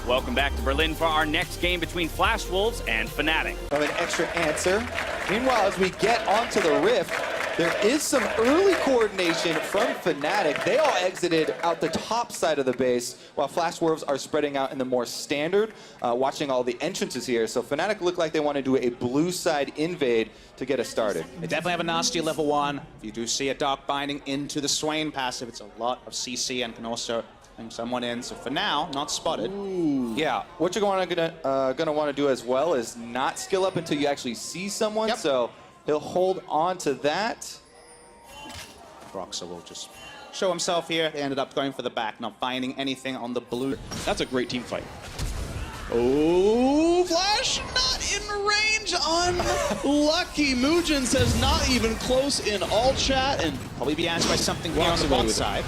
Welcome back to Berlin for our next game between Flash Wolves and Fnatic. Of an extra answer. Meanwhile, as we get onto the Rift, there is some early coordination from Fnatic. They all exited out the top side of the base, while Flash Wolves are spreading out in the more standard, watching all the entrances here. So Fnatic look like they want to do a blue side invade to get us started. They definitely have a nasty level 1. If you do see a Dark Binding into the Swain passive, it's a lot of CC and can also bring someone in. So for now, not spotted. Ooh. Yeah, what you're gonna want to do as well is not skill up until you actually see someone. Yep. So he'll hold on to that. Broxer will just show himself here. They ended up going for the back, not finding anything on the blue. That's a great team fight. Oh, Flash not in range. Unlucky. Mugen says not even close in all chat. And Probably be answered by something here on the bot side.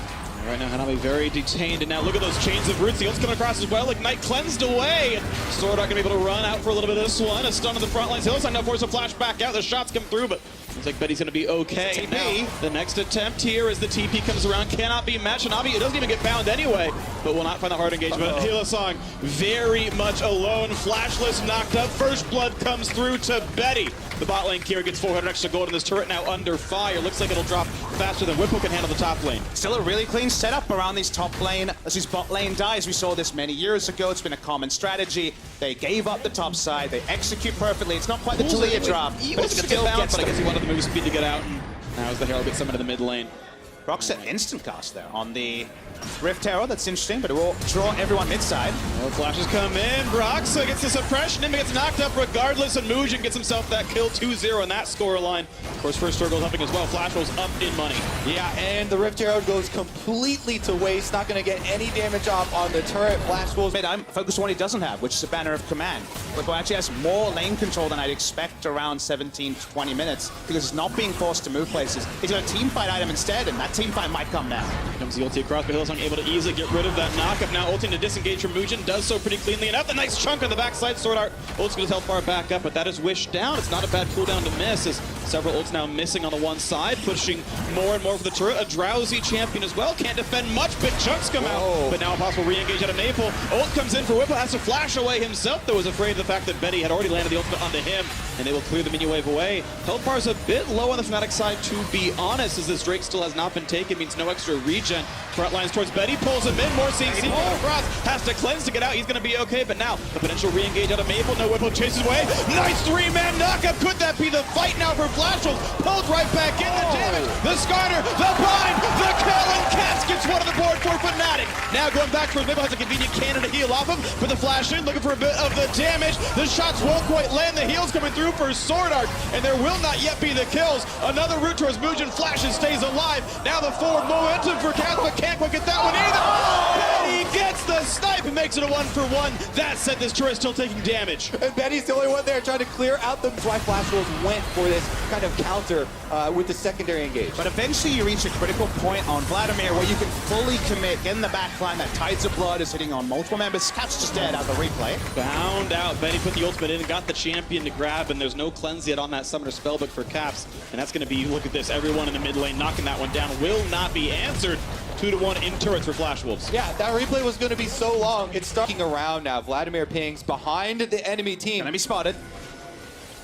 right now, Hanabi very detained. And now look at those chains of roots. The ult's coming across as well. Ignite cleansed away. Sword not going to be able to run out for a little bit of this one. A stun on the front lines. Hillside now force a flash back out. The shots come through, but looks like Betty's going to be okay. Now, the next attempt here as the TP comes around cannot be matched. Hanabi, it doesn't even get bound anyway, but will not find the hard engagement. Hillsong very much alone. Flashless knocked up. First blood comes through to Betty. The bot lane here gets 400 extra gold, and this turret now under fire. Looks like it'll drop faster than Whipple can handle the top lane. Still a really clean setup around these top lane as his bot lane dies. We saw this many years ago. It's been a common strategy. They gave up the top side. They execute perfectly. It's not quite the Talia drop, He but it wasn't still going to get gets bound, but I them. guess he wanted the move speed to get out. And now as the Herald gets summoned to the mid lane. Broxer instant cast there on the Rift Arrow. That's interesting, but it will draw everyone mid side. Oh, flashes come in. Broxer gets the suppression. Nimba gets knocked up regardless, and Mugen gets himself that kill 2-0 in that scoreline. Of course, first circle helping as well. Flash rolls up in money. Yeah, and the Rift Herald goes completely to waste. Not going to get any damage off on the turret. Flash Wolves. I'm focused on what he doesn't have, which is a Banner of Command. Whipple actually has more lane control than I'd expect around 17 to 20 minutes because he's not being forced to move places. He's got a team fight item instead, and that team fight might come now. Here comes the ulti across, but Hillsong able to easily get rid of that knockup. Now ulting to disengage from Mugen, does so pretty cleanly enough. A nice chunk on the backside. Sword Art ult's going to help far back up, but that is wished down. It's not a bad cooldown to miss, as several ults now missing on the one side, pushing more and more for the turret. A drowsy champion as well. Can't defend much. Big chunks come out, but now a possible re-engage out of Maple. Ult comes in for Whipple, has to flash away himself, though was afraid of the fact that Betty had already landed the ultimate onto him, and they will clear the minion wave away. Health bar is a bit low on the Fnatic side, to be honest, as this Drake still has not been taken, means no extra regen. Front lines towards Betty, pulls him in, more CC across, has to cleanse to get out. He's going to be okay, but now the potential re-engage out of Maple. No, Whipple chases away. Nice three-man knockup. Could that be the fight now for Flash Wolves? Pulled right back in. The damage, the Skarner, the bind, the kill, and Cass gets one on the board for Fnatic. Now going back towards Maple, has a convenient cannon to heal off him for the flash in, looking for a bit of the damage. The shots won't quite land. The heals coming through for Sword Art, and there will not yet be the kills. Another route towards Mugen. Flashes, stays alive. Now the forward momentum for Cass, but can't quite get that one either. Betty gets the snipe and makes it a 1-for-1. That said, this turret still taking damage. And Betty's the only one there trying to clear out the... That's why Flash Wolves went for this kind of counter with the secondary engage. But eventually you reach a critical point on Vladimir where you can fully commit, get in the back line. That Tides of Blood is hitting on multiple members. Cat's just dead out the replay. Bound out. Betty put the ultimate in and got the champion to grab, and there's no cleanse yet on that Summoner Spellbook for Caps. And that's going to be, look at this, everyone in the mid lane knocking that one down. Will not be answered. 2-1 in turrets for Flash Wolves. Yeah, that replay was going to be so long. It's sticking around now. Vladimir pings behind the enemy team. Gonna be spotted.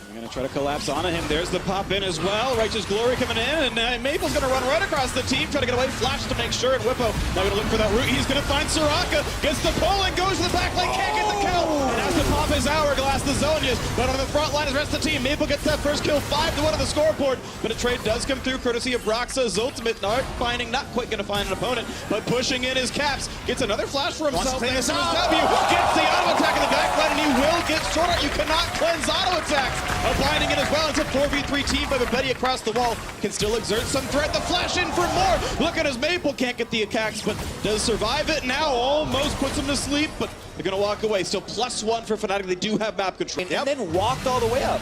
They're going to try to collapse onto him. There's the pop in as well. Righteous Glory coming in, and Maple's going to run right across the team, try to get away. Flash to make sure, and Whippo now going to look for that route. He's going to find Soraka, gets the pull and goes to the back lane, can't get the kill. And has to pop his hourglass, the Zonias, but on the front line is the rest of the team. Maple gets that first kill, 5-1 on the scoreboard, but a trade does come through courtesy of Broxa's ultimate. Not finding, not quite going to find an opponent, but pushing in his Caps, gets another flash for himself. There's his W, gets the auto attack in the back line, and he will get shorter. You cannot cleanse auto attacks. Blinding in as well. It's a 4v3 team, but Betty across the wall can still exert some threat. The flash in for more. Look at his Maple, can't get the attacks, but does survive it now. Almost puts him to sleep, but they're going to walk away. Still +1 for Fnatic. They do have map control. And then walked all the way up.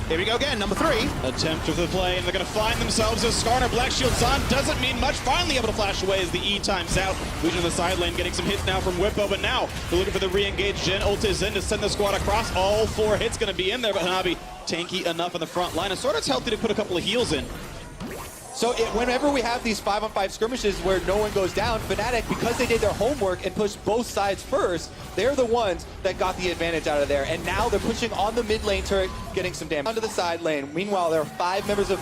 Here we go again, number 3. Attempt with the play, and they're going to find themselves as Skarner. Black Shield's on, doesn't mean much. Finally able to flash away as the E times out. Legion on the side lane getting some hits now from Whippo, but now they're looking for the re-engage. Jen ult is in to send the squad across. All 4 hits going to be in there, but Hanabi tanky enough on the front line. And Sword Art's healthy to put a couple of heals in. So whenever we have these 5-on-5 skirmishes where no one goes down, Fnatic, because they did their homework and pushed both sides first, they're the ones that got the advantage out of there. And now they're pushing on the mid lane turret, getting some damage. Onto the side lane. Meanwhile, there are 5 members of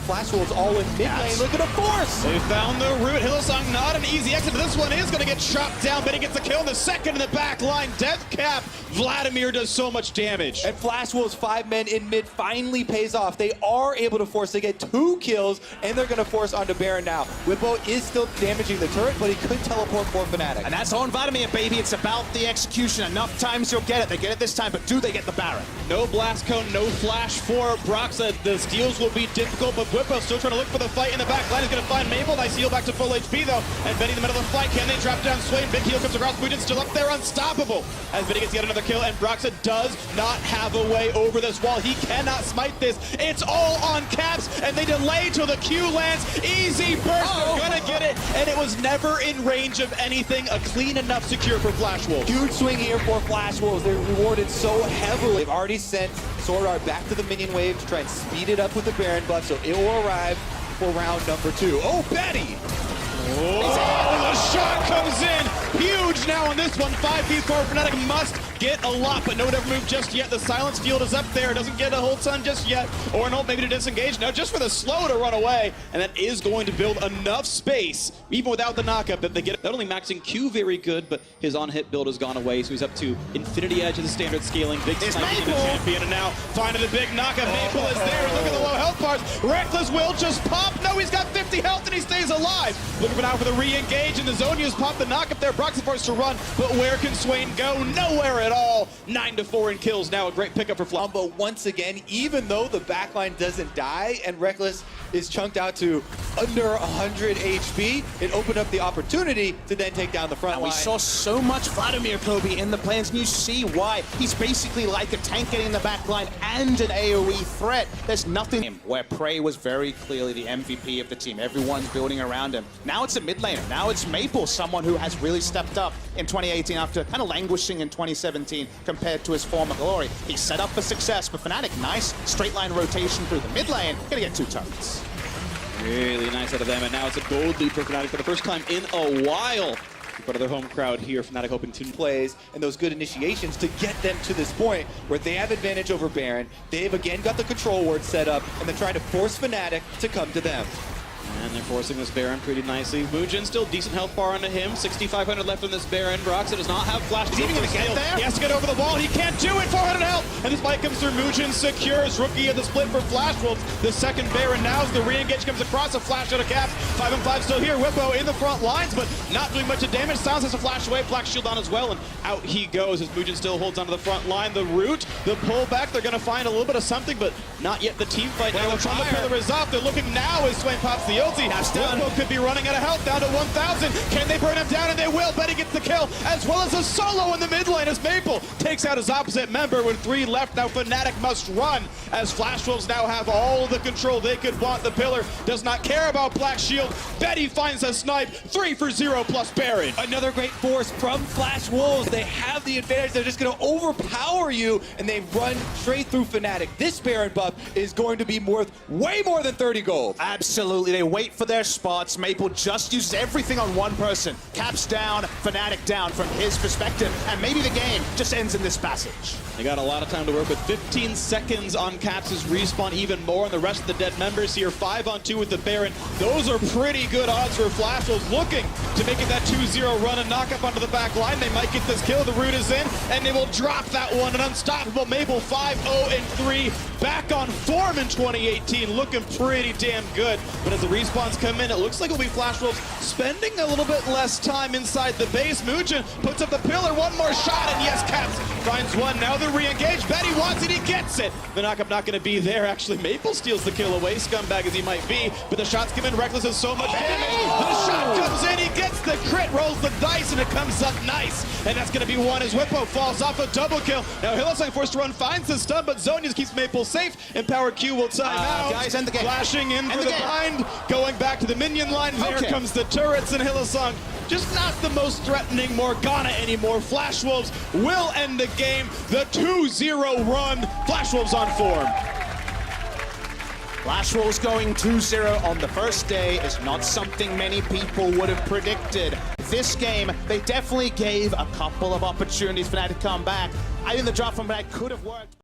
Flash Wolves all in mid lane. Look at the force! They found the root. Hillsong, not an easy exit, but this one is going to get chopped down. But he gets a kill in the second in the back line. Death cap. Vladimir does so much damage. And Flash Wolves' 5 men in mid finally pays off. They are able to force. They get 2 kills, and they're going to force onto Baron now. Whippo is still damaging the turret, but he could teleport for Fnatic. And that's on Vladimir, baby. It's about the execution. Enough times you'll get it. They get it this time, but do they get the Baron? No blast cone, no flash for Broxa. The steals will be difficult, but Whippo still trying to look for the fight in the back line. He's going to find Maple. Nice heal back to full HP, though. And Benny in the middle of the fight. Can they trap down Swain? Big heal comes across. Mugen still up there, unstoppable. As Benny gets yet another kill, and Broxa does not have a way over this wall. He cannot smite this. It's all on Caps, and they delay till the Q lands. Easy burst. They're going to get it, and it was never in range of anything. A clean enough secure for Flash Wolves. Huge swing here for Flash Wolves. They're rewarded so heavily. They've already sent Sword Art back to the minion wave to try and speed it up with the Baron buff, so it will arrive for round number 2. Oh, Betty! Oh, the shot comes in. Huge now on this one. 5v4. Fnatic must get a lot, but no one ever moved just yet. The silence field is up there. Doesn't get a hold stun just yet. Or no, maybe to disengage. No, just for the slow to run away. And that is going to build enough space, even without the knockup, that they get it. Not only maxing Q very good, but his on-hit build has gone away. So he's up to Infinity Edge of the standard scaling. Big sniping in the champion. And now finding the big knockup. Maple is there. Look at the low health bars. Reckless will just pop. No, he's got 50 health and he stays alive. Looking for now for the re-engage, and the Zonia's popped the knockup there. Brox's forced to run, but where can Swain go? Nowhere at all. 9-4 in kills now. A great pickup for Flash. But once again, even though the backline doesn't die and Reckless is chunked out to under 100 HP, it opened up the opportunity to then take down the front And line. we saw so much Vladimir, Kobe, in the plans, and you see why. He's basically like a tank getting in the back line and an AoE threat. There's nothing where Prey was very clearly the MVP of the team. Everyone's building around him. Now it's a mid laner. Now it's Maple, someone who has really stepped up in 2018 after kind of languishing in 2017 compared to his former glory. He's set up for success, but Fnatic, nice straight line rotation through the mid lane. Gonna get 2 turrets. Really nice out of them, and now it's a gold lead for Fnatic for the first time in a while. Part of their home crowd here. Fnatic hoping to plays and those good initiations to get them to this point where they have advantage over Baron. They've again got the control ward set up, and they're trying to force Fnatic to come to them. And they're forcing this Baron pretty nicely. Mugen still decent health bar onto him. 6,500 left on this Baron. Broxa does not have flash. He's even going to get there. He has to get over the wall. He can't do it. 400 health. And this fight comes through. Mugen secures rookie of the split for Flash Wolves. The second Baron now as the re-engage comes across. A flash out of Caps. 5-on-5 still here. Whippo in the front lines, but not doing much of damage. Silence has to flash away. Black shield on as well, and out he goes as Mugen still holds onto the front line. The root, the pullback. They're going to find a little bit of something, but not yet the team fight. Now the trauma pillar is up. They're looking now as Swain pops the ulti. Now Whippo could be running out of health down to 1,000. Can they burn him down? And they will. Betty gets the kill, as well as a solo in the mid lane as Maple takes out his opposite member with 3 left. Now Fnatic must run as Flash Wolves now have all the control they could want. The pillar does not care about Black Shield. Betty finds a snipe. 3 for 0 plus Baron. Another great force from Flash Wolves. They have the advantage. They're just going to overpower you, and they run straight through Fnatic. This Baron buff is going to be worth way more than 30 gold. Absolutely. They wait for their spots. Maple just uses everything on one person. Caps down, Fnatic down from his perspective, and maybe the game just ends in this passage. They got a lot of time to work with. 15 seconds on Caps' respawn, even more, and the rest of the dead members here. 5-on-2 with the Baron. Those are pretty good odds for Flash Wolves, looking to make it that 2-0 run and knock up onto the back line. They might get this kill. The root is in, and they will drop that one. An unstoppable Maple 5-0-3, back on form in 2018, looking pretty damn good. But as the respawns come in, it looks like it'll be Flash Wolves spending a little bit less time inside the base. Mugen puts up the pillar, one more shot, and yes, Caps finds one. Now they're re-engaged. Betty wants it, he gets it. The knockup not going to be there. Actually, Maple steals the kill away, scumbag as he might be, but the shots come in. Reckless has so much damage. The shot comes in, he gets the crit, rolls the dice, and it comes up nice. And that's going to be one as Whippo falls off a double kill. Now Hillsong forced to run, finds the stun, but Zonius keeps Maple safe. Empowered Q will time out. Guys, end the game. Flashing in End for the the game. bind, going back to the minion line. There comes the turrets, and Hillsong just not the most threatening Morgana anymore. Flash Wolves will end the game. The 2-0 run. Flash Wolves on form. Flash Wolves going 2-0 on the first day is not something many people would have predicted. This game, they definitely gave a couple of opportunities for Fnatic to come back. I think the drop from Fnatic could have worked.